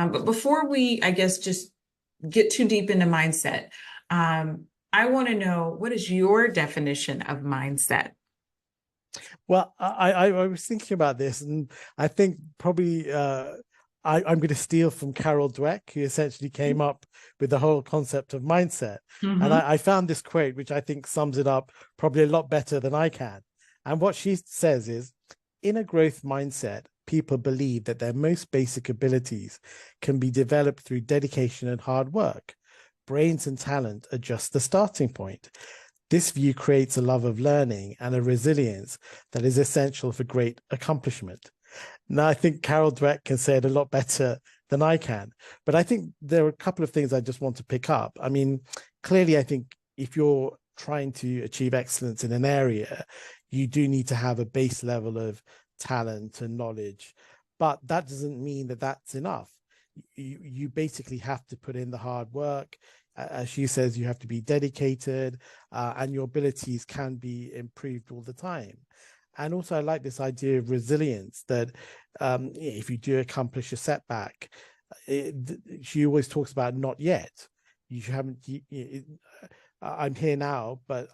But before we, I guess, just get too deep into mindset, I want to know, what is your definition of mindset? Well, I was thinking about this, and I think probably I'm going to steal from Carol Dweck, who essentially came up with the whole concept of mindset. And Mm-hmm. I found this quote, which I think sums it up probably a lot better than I can. And what she says is, in a growth mindset, people believe that their most basic abilities can be developed through dedication and hard work. Brains and talent are just the starting point. This view creates a love of learning and a resilience that is essential for great accomplishment. Now, I think Carol Dweck can say it a lot better than I can, but I think there are a couple of things I just want to pick up. I mean, clearly, I think if you're trying to achieve excellence in an area, you do need to have a base level of talent and knowledge, but that doesn't mean that that's enough. You basically have to put in the hard work. As she says, you have to be dedicated, and your abilities can be improved all the time. And also, I like this idea of resilience, that if you do accomplish a setback, she always talks about not yet. You haven't. I'm here now, but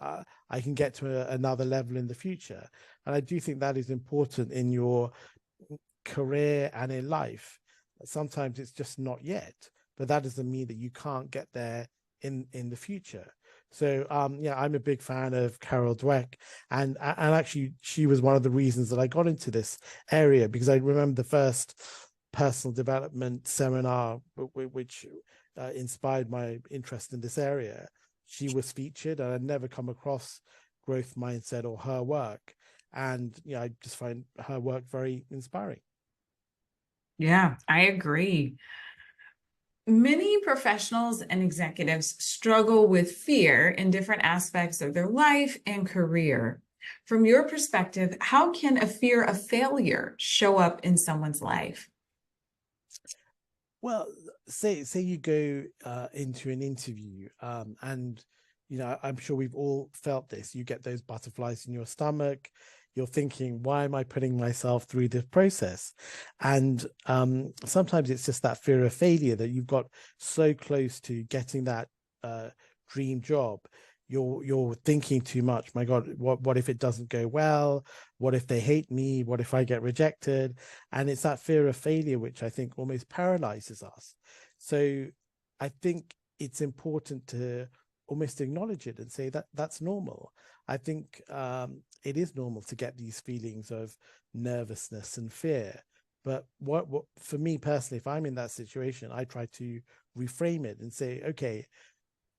I can get to another level in the future. And I do think that is important in your career and in life. Sometimes it's just not yet, but that doesn't mean that you can't get there in the future. So yeah, I'm a big fan of Carol Dweck, and actually she was one of the reasons that I got into this area, because I remember the first personal development seminar which inspired my interest in this area. She was featured, and I'd never come across growth mindset or her work, and I just find her work very inspiring. Yeah, I agree. Many professionals and executives struggle with fear in different aspects of their life and career. From your perspective, how can a fear of failure show up in someone's life? Well, say you go into an interview, and I'm sure we've all felt this. You get those butterflies in your stomach. You're thinking, why am I putting myself through this process? And sometimes it's just that fear of failure, that you've got so close to getting that dream job. You're thinking too much. My God, what if it doesn't go well? What if they hate me? What if I get rejected? And it's that fear of failure which I think almost paralyzes us. So I think it's important to almost acknowledge it and say that that's normal. I think it is normal to get these feelings of nervousness and fear. But what for me personally, if I'm in that situation, I try to reframe it and say, okay,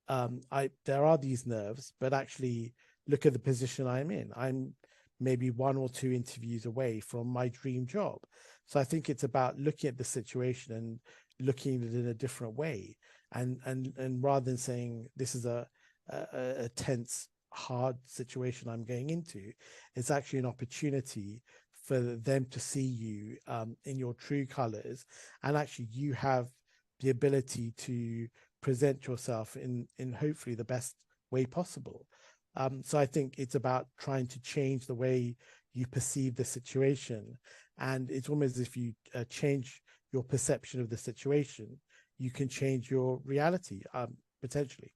there are these nerves, but actually look at the position I'm in. I'm maybe one or two interviews away from my dream job. So I think it's about looking at the situation and looking at it in a different way. And rather than saying this is a tense, hard situation I'm going into, it's actually an opportunity for them to see you in your true colors, and actually you have the ability to present yourself in hopefully the best way possible. So I think it's about trying to change the way you perceive the situation, and it's almost as if you change your perception of the situation, you can change your reality potentially.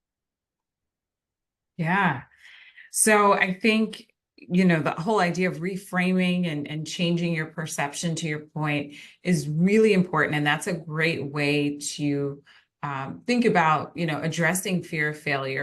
Yeah. So I think, the whole idea of reframing and changing your perception, to your point, is really important. And that's a great way to think about, addressing fear of failure.